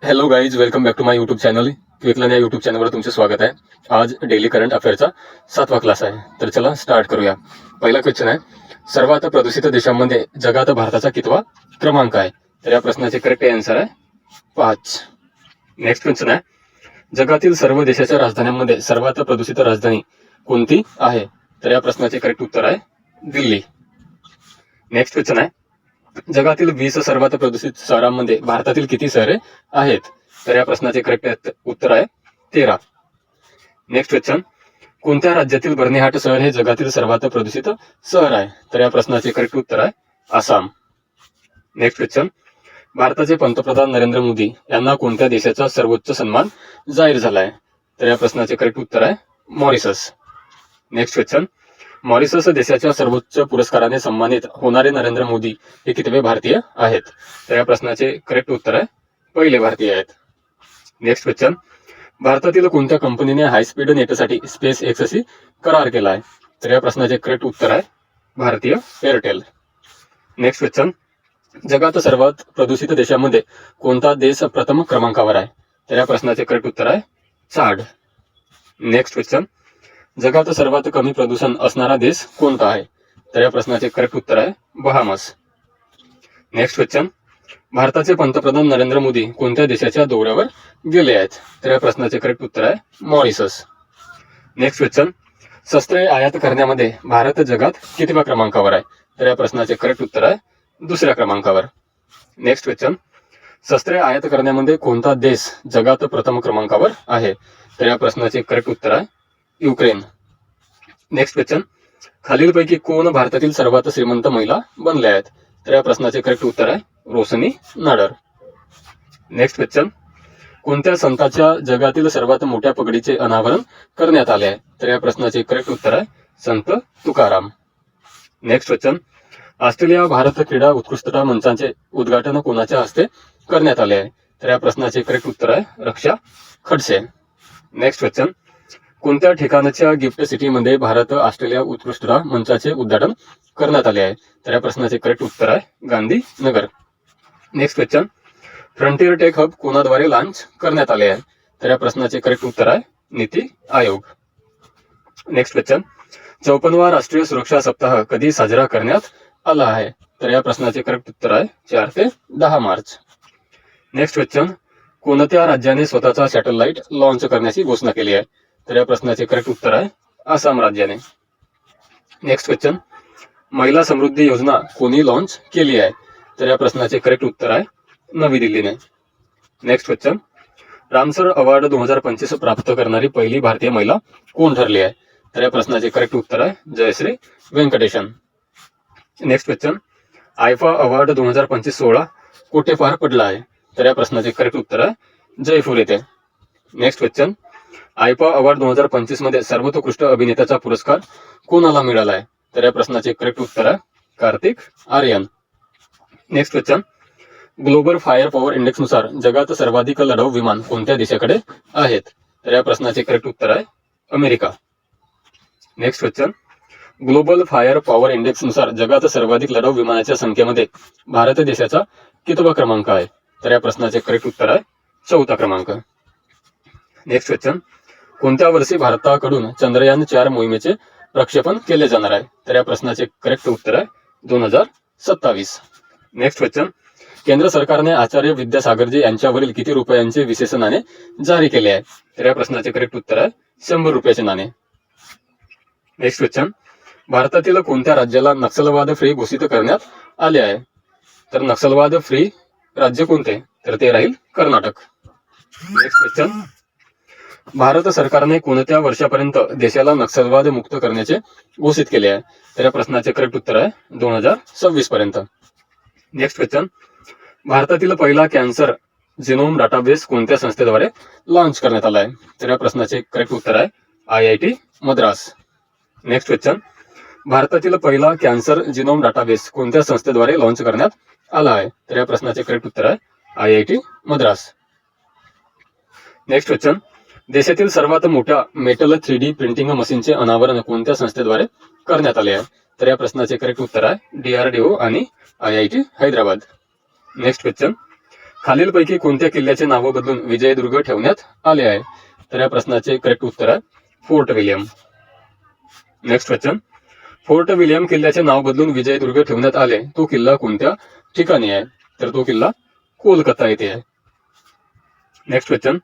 Hello guys, welcome back to my YouTube channel. क्विकलन या YouTube चॅनलवर तुमचे स्वागत आहे. आज डेली करंट अफेअरचा 7वा क्लास आहे. तर चला स्टार्ट करूया. पहिला क्वेश्चन आहे, सर्वात प्रदूषित देशांमध्ये जगात भारताचा कितवा क्रमांक आहे? तर या प्रश्नाचे करेक्ट आन्सर आहे 5. नेक्स्ट क्वेश्चन आहे, जगातील सर्व देशाच्या राजधान्यांमध्ये सर्वात प्रदूषित राजधानी कोणती आहे? तर या प्रश्नाचे करेक्ट उत्तर आहे दिल्ली. नेक्स्ट क्वेश्चन आहे, जगातील 20 सर्वात प्रदूषित शहरांमध्ये भारतातील किती शहरे आहेत? तर या प्रश्नाचे करेक्ट उत्तर आहे 13. नेक्स्ट क्वेश्चन, कोणत्या राज्यातील बर्निहाट शहर हे जगातील सर्वात प्रदूषित शहर आहे? तर या प्रश्नाचे करेक्ट उत्तर आहे आसाम. नेक्स्ट क्वेश्चन, भारताचे पंतप्रधान नरेंद्र मोदी यांना कोणत्या देशाचा सर्वोच्च सन्मान जाहीर झाला आहे? तर या प्रश्नाचे करेक्ट उत्तर आहे मॉरिशस. नेक्स्ट क्वेश्चन, मॉरिशस देशाच्या सर्वोच्च पुरस्काराने सन्मानित होणारे नरेंद्र मोदी हे कितवे भारतीय आहेत? तर या प्रश्नाचे करेक्ट उत्तर आहे पहिले भारतीय आहेत. नेक्स्ट क्वेश्चन, भारतातील कोणत्या कंपनीने हायस्पीड नेटसाठी स्पेस एक्सशी करार केला आहे? तर या प्रश्नाचे करेक्ट उत्तर आहे भारतीय एअरटेल. नेक्स्ट क्वेश्चन, जगात सर्वात प्रदूषित देशांमध्ये कोणता देश प्रथम क्रमांकावर आहे? तर या प्रश्नाचे करेक्ट उत्तर आहे चाड. नेक्स्ट क्वेश्चन, जगात सर्वात कमी प्रदूषण असणारा देश कोणता आहे? तर या प्रश्नाचे करेक्ट उत्तर आहे बहामास. नेक्स्ट क्वेश्चन, भारताचे पंतप्रधान नरेंद्र मोदी कोणत्या देशाच्या दौऱ्यावर गेले आहेत? तर या प्रश्नाचे करेक्ट उत्तर आहे मॉरिशस. नेक्स्ट क्वेश्चन, शस्त्रे आयात करण्यामध्ये भारत जगात कितव्या क्रमांकावर आहे? तर या प्रश्नाचे करेक्ट उत्तर आहे 2ऱ्या क्रमांकावर. नेक्स्ट क्वेश्चन, शस्त्रे आयात करण्यामध्ये कोणता देश जगात प्रथम क्रमांकावर आहे? तर या प्रश्नाचे करेक्ट उत्तर आहे युक्रेन. नेक्स्ट क्वेश्चन, खालीलपैकी कोण भारतातील सर्वात श्रीमंत महिला बनल्या आहेत? तर या प्रश्नाचे करेक्ट उत्तर आहे रोशनी नाडर. नेक्स्ट क्वेश्चन, कोणत्या संताच्या जगातील सर्वात मोठ्या पगडीचे अनावरण करण्यात आले आहे? तर या प्रश्नाचे करेक्ट उत्तर आहे संत Tukaram. Next question, Australia Bharat क्रीडा उत्कृष्टता मंचाचे उद्घाटन कोणाच्या हस्ते करण्यात आले आहे? तर या प्रश्नाचे करेक्ट उत्तर आहे रक्षा खडसे. नेक्स्ट क्वेश्चन, कोणत्या ठिकाणच्या गिफ्ट सिटीमध्ये भारत ऑस्ट्रेलिया उत्कृष्टता मंचाचे उद्घाटन करण्यात आले आहे? तर या प्रश्नाचे करेक्ट उत्तर आहे Gandhinagar. Next question, frontier tech hub कोणाद्वारे लॉन्च करण्यात आले आहे? तर या प्रश्नाचे करेक्ट उत्तर आहे नीती आयोग. नेक्स्ट क्वेश्चन, 54वा राष्ट्रीय सुरक्षा सप्ताह कधी साजरा करण्यात आला आहे? तर या प्रश्नाचे करेक्ट उत्तर आहे 4 ते 10 मार्च. नेक्स्ट क्वेश्चन, कोणत्या राज्याने स्वतःचा सॅटेलाइट लॉन्च करण्याची घोषणा केली आहे? तर या प्रश्नाचे करेक्ट उत्तर आहे आसाम राज्याने. नेक्स्ट क्वेश्चन, महिला समृद्धी योजना कोणी लॉन्च केली आहे? तर या प्रश्नाचे करेक्ट उत्तर आहे नवी दिल्लीने. नेक्स्ट क्वेश्चन, रामसर अवॉर्ड 2025 प्राप्त करणारी पहिली भारतीय महिला कोण ठरली आहे? तर या प्रश्नाचे करेक्ट उत्तर आहे Jayashree Venkatesan. Next question, IIFA award 2025 सोहळा कुठे पार पडला आहे? तर या प्रश्नाचे करेक्ट उत्तर आहे जयपूर येथे. नेक्स्ट क्वेश्चन, आयफा अवॉर्ड 2025 मध्ये सर्वोत्कृष्ट अभिनेत्याचा पुरस्कार कोणाला मिळाला आहे? तर या प्रश्नाचे करेक्ट उत्तर आहे Kartik Aaryan. Next question, global fire power index नुसार जगात सर्वाधिक लढाऊ विमान कोणत्या देशाकडे आहेत? तर या प्रश्नाचे करेक्ट उत्तर आहे America. Next question, global fire power index नुसार जगात सर्वाधिक लढाऊ विमानाच्या संख्येमध्ये भारत देशाचा कितवा क्रमांक आहे? तर या प्रश्नाचे करेक्ट उत्तर आहे 4था क्रमांक. नेक्स्ट क्वेश्चन, कोणत्या वर्षी भारताकडून चंद्रयान 4 मोहिमेचे प्रक्षेपण केले जाणार आहे? तर या प्रश्नाचे करेक्ट उत्तर आहे 2027. नेक्स्ट क्वेश्चन, केंद्र सरकारने आचार्य विद्यासागरजी यांच्यावरील किती रुपयांचे विशेष नाणे जारी केले आहे? तर या प्रश्नाचे करेक्ट उत्तर आहे 100 रुपयाचे नाणे. नेक्स्ट क्वेश्चन, भारतातील कोणत्या राज्याला नक्षलवाद फ्री घोषित करण्यात आले आहे? तर नक्षलवाद फ्री राज्य कोणते? तर ते राहील कर्नाटक. नेक्स्ट क्वेश्चन, भारत सरकारने कोणत्या वर्षापर्यंत देशाला नक्षलवाद मुक्त करण्याचे घोषित केले आहे? तर या प्रश्नाचे करेक्ट उत्तर आहे 2026 पर्यंत. नेक्स्ट क्वेश्चन, भारतातील पहिला कॅन्सर जिनोम डाटाबेस कोणत्या संस्थेद्वारे लॉन्च करण्यात आला आहे? तर या प्रश्नाचे करेक्ट उत्तर आहे IIT मद्रास. नेक्स्ट क्वेश्चन, भारतातील पहिला कॅन्सर जिनोम डाटाबेस कोणत्या संस्थेद्वारे लॉन्च करण्यात आला आहे? तर या प्रश्नाचे करेक्ट उत्तर आहे IIT मद्रास. नेक्स्ट क्वेश्चन, देशातील सर्वात मोठ्या मेटल 3D प्रिंटिंग मशीनचे अनावरण कोणत्या संस्थेद्वारे करण्यात आले आहे? तर या प्रश्नाचे करेक्ट उत्तर आहे DRDO आणि IIT हैदराबाद. नेक्स्ट क्वेश्चन, खालीलपैकी कोणत्या किल्ल्याचे नाव बदलून विजयदुर्ग ठेवण्यात आले आहे? तर या प्रश्नाचे करेक्ट उत्तर आहे fort William. Next question, fort William किल्ल्याचे नाव बदलून विजयदुर्ग ठेवण्यात आले, तो किल्ला कोणत्या ठिकाणी आहे? तर तो किल्ला कोलकाता येथे आहे. Next question,